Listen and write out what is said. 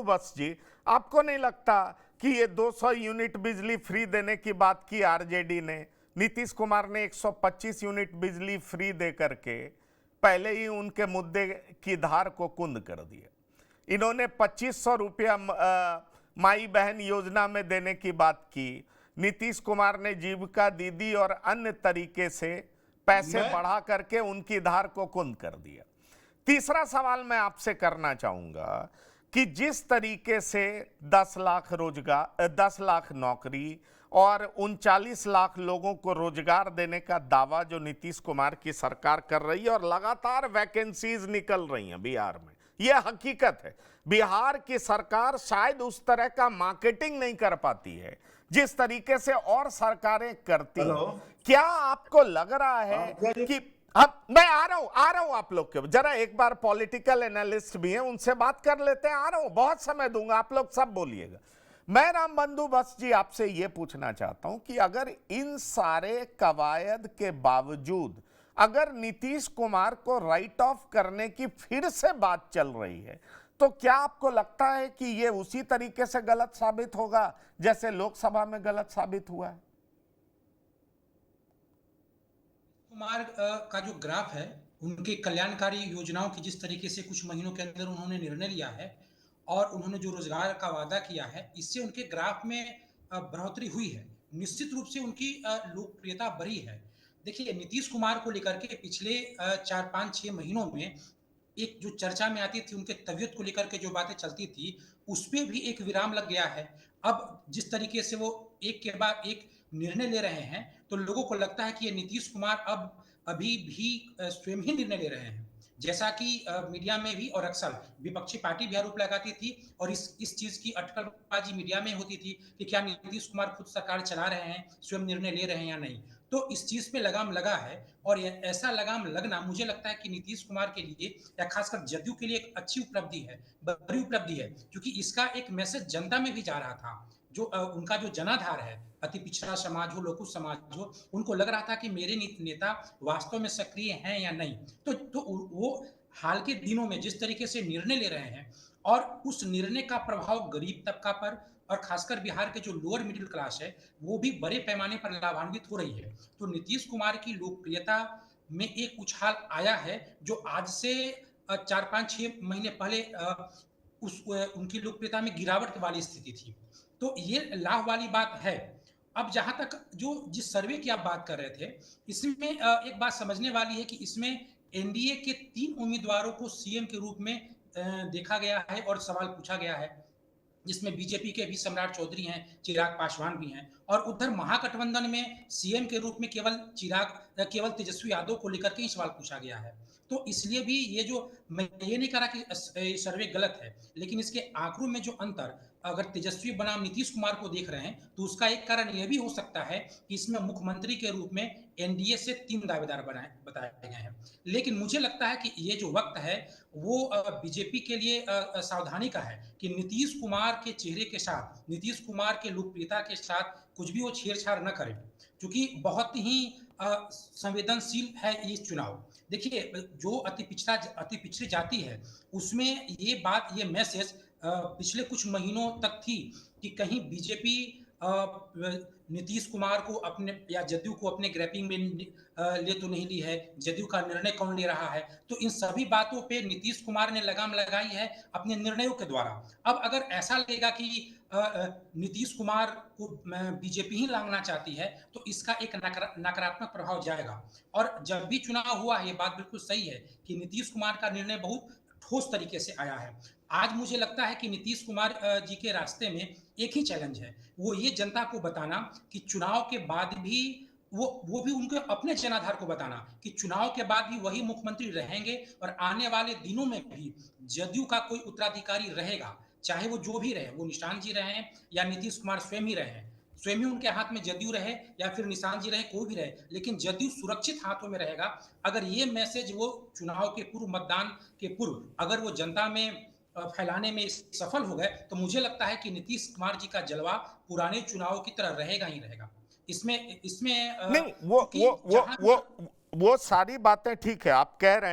बंदोबस्त जी, आपको नहीं लगता कि ये 200 यूनिट बिजली फ्री देने की बात की आरजेडी ने, नीतीश कुमार ने 125 यूनिट बिजली फ्री दे करके पहले ही उनके मुद्दे की धार को कुंद कर दिया। इन्होंने 2500 रुपया माई बहन योजना में देने की बात की। नीतीश कुमार ने जीविका दीदी और अन्य तरीके से पैसे बढ़ा करके उनकी धार को कुंद कर दिया। तीसरा सवाल मैं आपसे करना चाहूंगा कि जिस तरीके से 10 लाख रोजगार, 10 लाख नौकरी और 39 लाख लोगों को रोजगार देने का दावा जो नीतीश कुमार की सरकार कर रही है और लगातार वैकेंसीज निकल रही हैं बिहार में, यह हकीकत है। बिहार की सरकार शायद उस तरह का मार्केटिंग नहीं कर पाती है जिस तरीके से और सरकारें करती हैं। क्या आपको लग रहा है कि मैं आ रहा हूं आप लोग के, जरा एक बार पॉलिटिकल एनालिस्ट भी हैं, उनसे बात कर लेते हैं, आ रहा हूं, बहुत समय दूंगा, आप लोग सब बोलिएगा। मैं राम बंदोबस्त जी आपसे यह पूछना चाहता हूं कि अगर इन सारे कवायद के बावजूद अगर नीतीश कुमार को राइट ऑफ करने की फिर से बात चल रही है, तो क्या आपको लगता है कि यह उसी तरीके से गलत साबित होगा जैसे लोकसभा में गलत साबित हुआ है? कुमार का जो ग्राफ है, उनके कल्याणकारी योजनाओं की जिस तरीके से कुछ महीनों के अंदर उन्होंने निर्णय लिया है और उन्होंने जो रोजगार का वादा किया है, इससे उनके ग्राफ में बढ़ोतरी हुई है। निश्चित रूप से उनकी लोकप्रियता बढ़ी है। देखिए, नीतीश कुमार को लेकर के पिछले 4-5-6 महीनों में एक जो चर्चा में आती थी, उनके तबीयत को लेकर के जो बातें चलती थी, उस पे भी एक विराम लग गया है। अब जिस तरीके से वो एक के बाद एक निर्णय ले रहे हैं, तो लोगों को लगता है कि ये नीतीश कुमार अब अभी भी स्वयं ही निर्णय ले रहे हैं। जैसा कि मीडिया में भी और अक्सर विपक्षी पार्टी भी आरोप लगाती थी और इस चीज की अटकलबाजी मीडिया में होती थी कि क्या नीतीश कुमार खुद सरकार चला रहे हैं, स्वयं निर्णय ले रहे हैं या नहीं। तो इस चीज पे लगाम लगा है और ऐसा लगाम लगना मुझे लगता है कि नीतीश कुमार के लिए या खासकर जदयू के लिए एक अच्छी उपलब्धि है, बड़ी उपलब्धि है, क्योंकि इसका एक मैसेज जनता में भी जा रहा था। जो उनका जो जनाधार है, अति पिछड़ा समाज हो, लोकुश समाज हो, उनको लग रहा था कि मेरे नेता वास्तव में सक्रिय हैं या नहीं। तो वो हाल के दिनों में जिस तरीके से निर्णय ले रहे हैं और उस निर्णय का प्रभाव गरीब तबका पर और खासकर बिहार के जो लोअर मिडिल क्लास है, वो भी बड़े पैमाने पर लाभान्वित हो रही है। तो नीतीश कुमार की लोकप्रियता में एक उछाल आया है जो आज से 4-5-6 महीने पहले उनकी लोकप्रियता में गिरावट वाली स्थिति थी। तो ये लाभ वाली बात है। अब जहां तक जो जिस सर्वे की आप बात कर रहे थे, इसमें एक बात समझने वाली है कि इसमें एनडीए के 3 उम्मीदवारों को सीएम के रूप में देखा गया है और सवाल पूछा गया है, जिसमें बीजेपी के भी सम्राट चौधरी हैं, चिराग पासवान भी हैं और उधर महागठबंधन में सीएम के रूप में केवल तेजस्वी यादव को लेकर के ही सवाल पूछा गया है। तो इसलिए भी ये जो, मैं ये नहीं कह रहा कि सर्वे गलत है, लेकिन इसके आंकड़ों में जो अंतर, अगर तेजस्वी बनाम नीतीश कुमार को देख रहे हैं, तो उसका एक कारण यह भी हो सकता है कि इसमें मुख्यमंत्री के रूप में एनडीए से 3 दावेदार बताए गए हैं। लेकिन मुझे लगता है कि ये जो वक्त है वो बीजेपी के लिए सावधानी का है कि नीतीश कुमार के चेहरे के साथ, नीतीश कुमार के लोकप्रियता के साथ कुछ भी वो छेड़छाड़ न करें, क्योंकि बहुत ही संवेदनशील है ये चुनाव। देखिए, जो अति पिछड़ी जाति है, उसमें ये मैसेज पिछले कुछ महीनों तक थी कि कहीं बीजेपी नीतीश कुमार को अपने या जदयू को अपने ग्रैपिंग में ले तो नहीं ली है, जदयू का निर्णय कौन ले रहा है। तो इन सभी बातों पे नीतीश कुमार ने लगाम लगाई है अपने निर्णयों के द्वारा। अब अगर ऐसा लगेगा कि नीतीश कुमार को बीजेपी ही लांघना चाहती है, तो इसका एक नकारात्मक प्रभाव जाएगा। और जब भी चुनाव हुआ है, ये बात बिल्कुल सही है कि नीतीश कुमार का निर्णय बहुत ठोस तरीके से आया है। आज मुझे लगता है कि नीतीश कुमार जी के रास्ते में एक ही चैलेंज है, वो ये जनता को बताना कि चुनाव के बाद भी वो भी उनके अपने जनाधार को बताना कि चुनाव के बाद भी वही मुख्यमंत्री रहेंगे और आने वाले दिनों में भी जदयू का कोई उत्तराधिकारी रहेगा, चाहे वो जो भी रहे, वो निशांत जी रहे या नीतीश कुमार स्वयं ही रहे, स्वयं ही उनके हाथ में जदयू रहे या फिर निशांत जी रहे, कोई भी रहे, लेकिन जदयू सुरक्षित हाथों में रहेगा। अगर ये मैसेज वो चुनाव के पूर्व, मतदान के पूर्व अगर वो जनता में फैलाने में सफल हो गए, तो मुझे लगता है कि नीतीश कुमार जी का जलवा पुराने चुनाव की तरह रहेगा ही रहेगा। इसमें नहीं, वो सारी बातें ठीक है, आप कह रहे हैं।